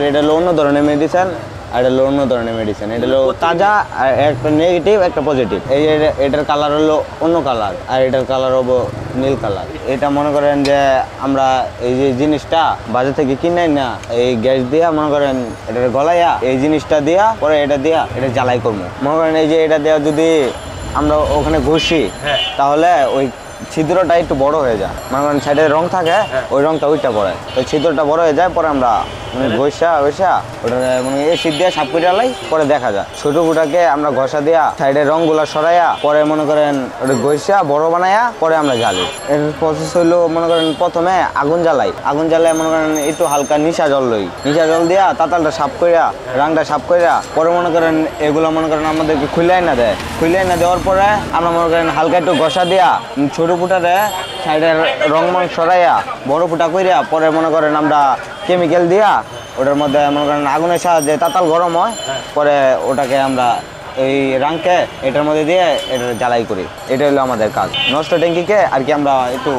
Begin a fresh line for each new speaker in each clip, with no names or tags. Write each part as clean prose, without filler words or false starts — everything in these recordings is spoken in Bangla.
এটা হলো অন্য ধরনের মেডিসিন, আর এটা হলো অন্য ধরনের মেডিসিন। এটা হলো তাজা, আর একটা নেগেটিভ একটা পজিটিভ। এই এটার কালার হলো অন্য কালার, আর এটার কালার হবো নীল কালার। এটা মনে করেন যে আমরা এই যে জিনিসটা বাজার থেকে কিনে না, এই গ্যাস দিয়া মনে করেন এটা গলাইয়া এই জিনিসটা দিয়া পরে এটা দিয়া এটা জ্বালাই করবো। মনে করেন এই যে এটা দেওয়া যদি আমরা ওখানে ঘষি তাহলে ওই ছিদ্রটা একটু বড় হয়ে যায়, মনে করেন সাইডে রং থাকে ওই রংটা ওইটা পড়ে, ওই ছিদ্রটা বড় হয়ে যায়। পরে আমরা ঘষা ওটা মানে এসিড দিয়ে সাপ করে আলাই, পরে দেখা যায় ছোট ফুটাকে আমরা ঘষা দিয়া সাইডের রংগুলা সরাইয়া পরে মনে করেন ওটা ঘষা বড় বানাইয়া পরে আমরা জ্বালি। এর প্রসেস হইলো মনে করেন প্রথমে আগুন জ্বালাই মনে করেন একটু হালকা নিশা জল দিয়া তাতালটা সাফ করিয়া রাংটা সাফ করিয়া পরে মনে করেন এগুলো মনে করেন আমাদেরকে খুলে না দেওয়ার পরে আমরা মনে করেন হালকা একটু ঘষা দিয়া ছোট ফুটারে সাইডের রং সরাইয়া বড় ফুটা করিয়া পরে মনে করেন আমরা কেমিক্যাল দিয়া ওটার মধ্যে মনে করেন আগুনের সাহায্যে তাতাল গরম হয়, পরে ওটাকে আমরা এই রাংকে এটার মধ্যে দিয়ে এটা জ্বালাই করি। এটা হলো আমাদের কাজ। নষ্ট ট্যাঙ্কিকে আর কি আমরা একটু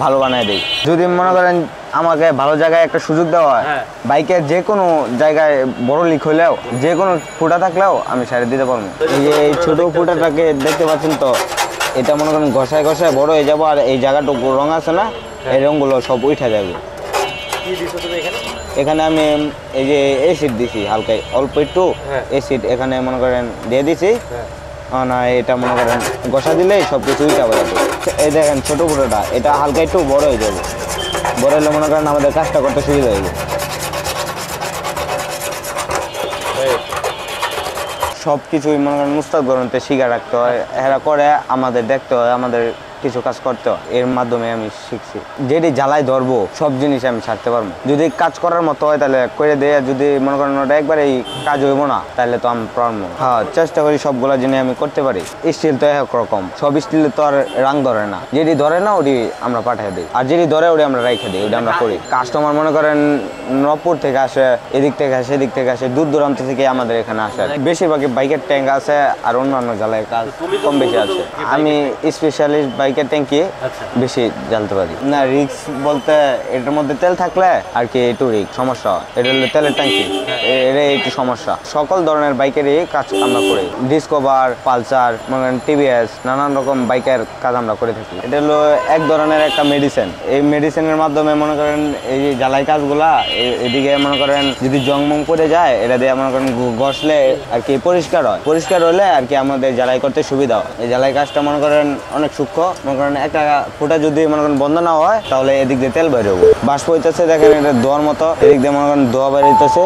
ভালো বানাই দিই। যদি মনে করেন আমাকে ভালো জায়গায় একটা সুযোগ দেওয়া হয়, বাইকের যে কোনো জায়গায় বড় লিক হলেও যে কোনো ফুটা থাকলেও আমি সাইড দিতে পারবো। এই যে এই ছোট ফুটাটাকে দেখতে পাচ্ছেন তো, এটা মনে করেন ঘষায় বড় হয়ে যাবো, আর এই জায়গাটুকু রং আছে না, এই রঙগুলো সব উঠে যাবে। এখানে আমি এই যে এসিড দিছি হালকা অল্প একটু এসিড এখানে মনে করেন দিয়ে দিছি না, এটা মনে করেন ঘষা দিলেই সব কিছু উঠে যাবে। এই দেখেন ছোট ফুটোটা এটা হালকা একটু বড় হয়ে যাবে, বড় হলে মনে করেন আমাদের কাজটা করতে সুবিধা হয়ে যাবে। সব কিছুই মনে করেন মুস্তাদ গরমতে শিখা রাখতে হয়, এরা করে আমাদের দেখতে হয়, আমাদের কিছু কাজ করতে হয়। এর মাধ্যমে আমি শিখছি যেটি জ্বালাই ধরবো সব জিনিস আমি ছাড়তে পারবো। যদি কাজ করার মতো হয় তাহলে করে দেয়, যদি মনে করেন ওটা একবার এই কাজ হইব না তাহলে তো আমি পারবো। হ্যাঁ, চেষ্টা করি সবগুলো জিনিস আমি করতে পারি। স্টিল তো একরকম, সব স্টিলে তো আর রাং ধরে না, যেটি ধরে না ওটি আমরা পাঠিয়ে দিই, আর যেটি ধরে ওটি আমরা রেখে দিই, ওটি আমরা করি। কাস্টমার মনে করেন নবপুর থেকে আসে, এদিক থেকে আসে, এদিক থেকে আসে, দূর দূরান্ত থেকে আমাদের এখানে আসে। বেশিরভাগই বাইকের ট্যাঙ্ক আছে আর অন্যান্য জ্বালাইয়ের কাজ কম বেশি আছে। আমি স্পেশালিস্ট বাইকের ট্যাঙ্কি বেশি জ্বালতে পারি না। রিক্স বলতে এটার মধ্যে তেল থাকলে আর কি একটু রিক্স সমস্যা, এটা হলো তেলের ট্যাঙ্কি, এটা একটু সমস্যা। সকল ধরনের বাইকেরই কাজ আমরা করি, ডিসকভার, পালসার, মনে করেন টিভিএস, নানান রকম বাইকের কাজ আমরা করে থাকি। এটা হলো এক ধরনের একটা মেডিসিন। এই মেডিসিনের মাধ্যমে মনে করেন এই যে জ্বালাই কাজগুলা এদিকে মনে করেন যদি জংমং পড়ে যায় এটা দিয়ে মনে করেন ঘষলে আর কি পরিষ্কার হয়, পরিষ্কার হলে আর কি আমাদের জ্বালাই করতে সুবিধা হয়। এই জ্বালাই কাজটা মনে করেন অনেক সূক্ষ্ম, মনে করেন একটা ফুটা যদি মনে করেন বন্ধ না হয় তাহলে এদিক দিয়ে তেল বের হবো, বাষ্প হইতেছে দেখেন এটা ধোয়ার মতো, এদিক দিয়ে মনে করেন ধোয়া বের হইতেছে।